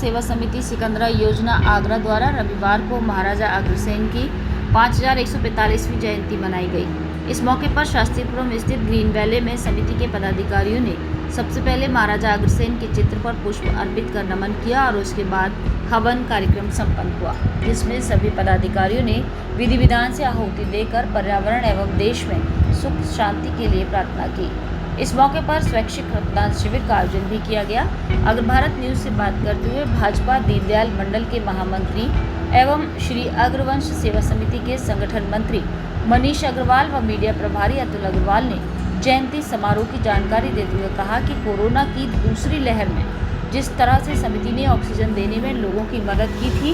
सेवा समिति सिकंदरा योजना आगरा द्वारा रविवार को महाराजा अग्रसेन की 5145वीं जयंती मनाई गई। इस मौके पर शास्त्रीपुरम स्थित ग्रीन वैली में समिति के पदाधिकारियों ने सबसे पहले महाराजा अग्रसेन के चित्र पर पुष्प अर्पित कर नमन किया और उसके बाद हवन कार्यक्रम संपन्न हुआ, जिसमें सभी पदाधिकारियों ने विधि विधान से आहुति देकर पर्यावरण एवं देश में सुख शांति के लिए प्रार्थना की। इस मौके पर स्वैच्छिक रक्तदान शिविर का आयोजन भी किया गया। अगर भारत न्यूज से बात करते हुए भाजपा दीनदयाल मंडल के महामंत्री एवं श्री अग्रवंश सेवा समिति के संगठन मंत्री मनीष अग्रवाल व मीडिया प्रभारी अतुल अग्रवाल ने जयंती समारोह की जानकारी देते हुए कहा कि कोरोना की दूसरी लहर में जिस तरह से समिति ने ऑक्सीजन देने में लोगों की मदद की थी,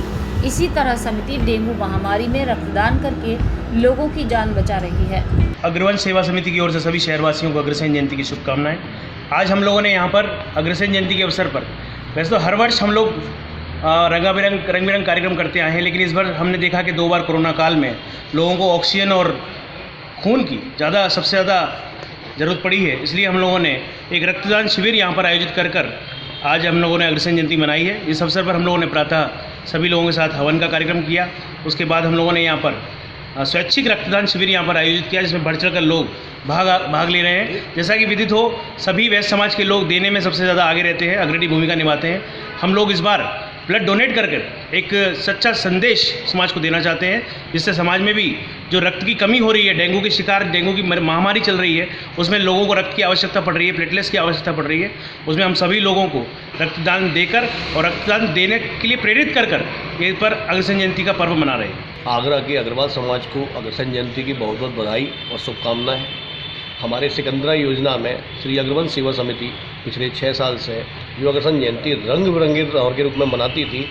इसी तरह समिति डेंगू महामारी में रक्तदान करके लोगों की जान बचा रही है। अग्रवंश सेवा समिति की ओर से सभी शहरवासियों को अग्रसेन जयंती की शुभकामनाएं। आज हम लोगों ने यहाँ पर अग्रसेन जयंती के अवसर पर, वैसे तो हर वर्ष हम लोग रंग बिरंग कार्यक्रम करते आए हैं, लेकिन इस बार हमने देखा कि 2 बार कोरोना काल में लोगों को ऑक्सीजन और खून की सबसे ज़्यादा ज़रूरत पड़ी है। इसलिए हम लोगों ने एक रक्तदान शिविर यहाँ पर आयोजित कर आज हम लोगों ने अग्रसेन जयंती मनाई है। इस अवसर पर हम लोगों ने प्रातः सभी लोगों के साथ हवन का कार्यक्रम किया। उसके बाद हम लोगों ने यहाँ पर स्वैच्छिक रक्तदान शिविर यहाँ पर आयोजित किया, जिसमें बढ़ चढ़ कर लोग भाग ले रहे हैं। जैसा कि विदित हो, सभी वैश्य समाज के लोग देने में सबसे ज़्यादा आगे रहते हैं, अग्रणी भूमिका निभाते हैं। हम लोग इस बार ब्लड डोनेट कर एक सच्चा संदेश समाज को देना चाहते हैं, जिससे समाज में भी जो रक्त की कमी हो रही है, डेंगू की महामारी चल रही है, उसमें लोगों को रक्त की आवश्यकता पड़ रही है, प्लेटलेट्स की आवश्यकता पड़ रही है। उसमें हम सभी लोगों को रक्तदान देकर और रक्तदान देने के लिए प्रेरित कर ये पर अग्रसेन जयंती का पर्व मना रहे हैं। आगरा के अग्रवाल समाज को अग्रसेन जयंती की बहुत बहुत बधाई और शुभकामनाएं। हमारे सिकंदरा योजना में श्री अग्रवंश सेवा समिति पिछले 6 साल से जो अग्रसेन जयंती रंग बिरंगे त्योहार के रूप में मनाती थी,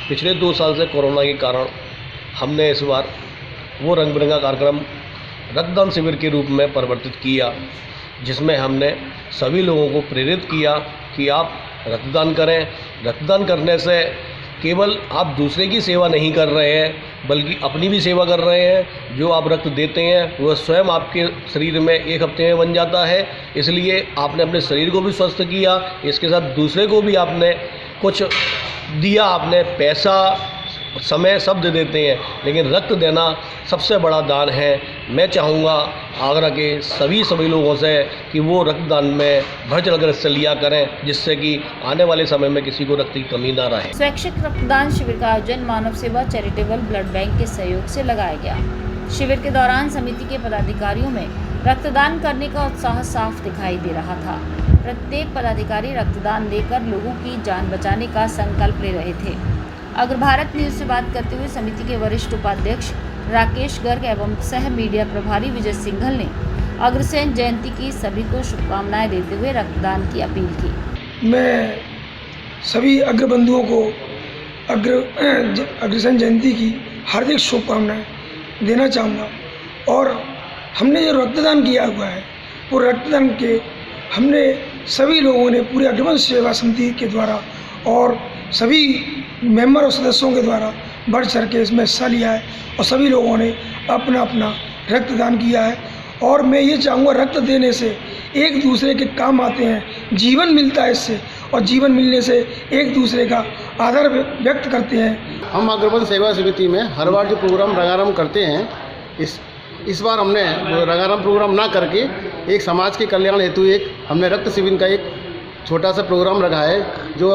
पिछले 2 साल से कोरोना के कारण हमने इस बार वो रंग बिरंगा कार्यक्रम रक्तदान शिविर के रूप में परिवर्तित किया, जिसमें हमने सभी लोगों को प्रेरित किया कि आप रक्तदान करें। रक्तदान करने से केवल आप दूसरे की सेवा नहीं कर रहे हैं, बल्कि अपनी भी सेवा कर रहे हैं। जो आप रक्त देते हैं वह स्वयं आपके शरीर में 1 हफ्ते में बन जाता है। इसलिए आपने अपने शरीर को भी स्वस्थ किया, इसके साथ दूसरे को भी आपने कुछ दिया। आपने पैसा, समय सब दे देते हैं, लेकिन रक्त देना सबसे बड़ा दान है। मैं चाहूँगा आगरा के सभी लोगों से कि वो रक्तदान में बढ़ चढ़कर हिस्सा लिया करें, जिससे कि आने वाले समय में किसी को रक्त की कमी ना रहे। स्वैच्छिक रक्तदान शिविर का आयोजन मानव सेवा चैरिटेबल ब्लड बैंक के सहयोग से लगाया गया। शिविर के दौरान समिति के पदाधिकारियों में रक्तदान करने का उत्साह साफ दिखाई दे रहा था। प्रत्येक पदाधिकारी रक्तदान देकर लोगों की जान बचाने का संकल्प ले रहे थे। अगर भारत न्यूज से बात करते हुए समिति के वरिष्ठ उपाध्यक्ष राकेश गर्ग एवं सह मीडिया प्रभारी विजय सिंघल ने अग्रसेन जयंती की सभी को शुभकामनाएं देते हुए रक्तदान की अपील की। मैं सभी अग्रबंधुओं को अग्रसेन जयंती की हार्दिक शुभकामनाएं देना चाहूँगा। और हमने जो रक्तदान किया हुआ है, वो रक्तदान के हमने सभी लोगों ने पूरे अग्रवंश सेवा समिति के द्वारा और सभी मेंबर और सदस्यों के द्वारा बढ़ चढ़ के इसमें हिस्सा लिया है और सभी लोगों ने अपना अपना रक्तदान किया है। और मैं ये चाहूँगा, रक्त देने से एक दूसरे के काम आते हैं, जीवन मिलता है इससे, और जीवन मिलने से एक दूसरे का आदर व्यक्त करते हैं। हम अग्रवंश सेवा समिति में हर बार जो प्रोग्राम रंगारंभ करते हैं, इस बार हमने रंगारंभ प्रोग्राम ना करके एक समाज के कल्याण हेतु हमने रक्त शिविर का एक छोटा सा प्रोग्राम रखा है, जो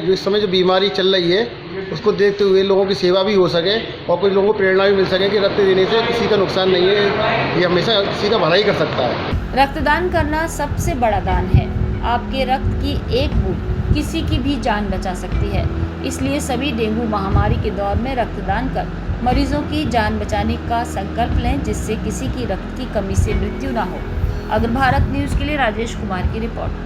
इस समय जो बीमारी चल रही है उसको देखते हुए लोगों की सेवा भी हो सके और कुछ लोगों को प्रेरणा भी मिल सके कि रक्त देने से किसी का नुकसान नहीं है, ये हमेशा किसी का भलाई कर सकता है। रक्तदान करना सबसे बड़ा दान है। आपके रक्त की एक बूंद किसी की भी जान बचा सकती है। इसलिए सभी डेंगू महामारी के दौर में रक्तदान कर मरीजों की जान बचाने का संकल्प लें, जिससे किसी की रक्त की कमी से मृत्यु न हो। अगर भारत न्यूज के लिए राजेश कुमार की रिपोर्ट।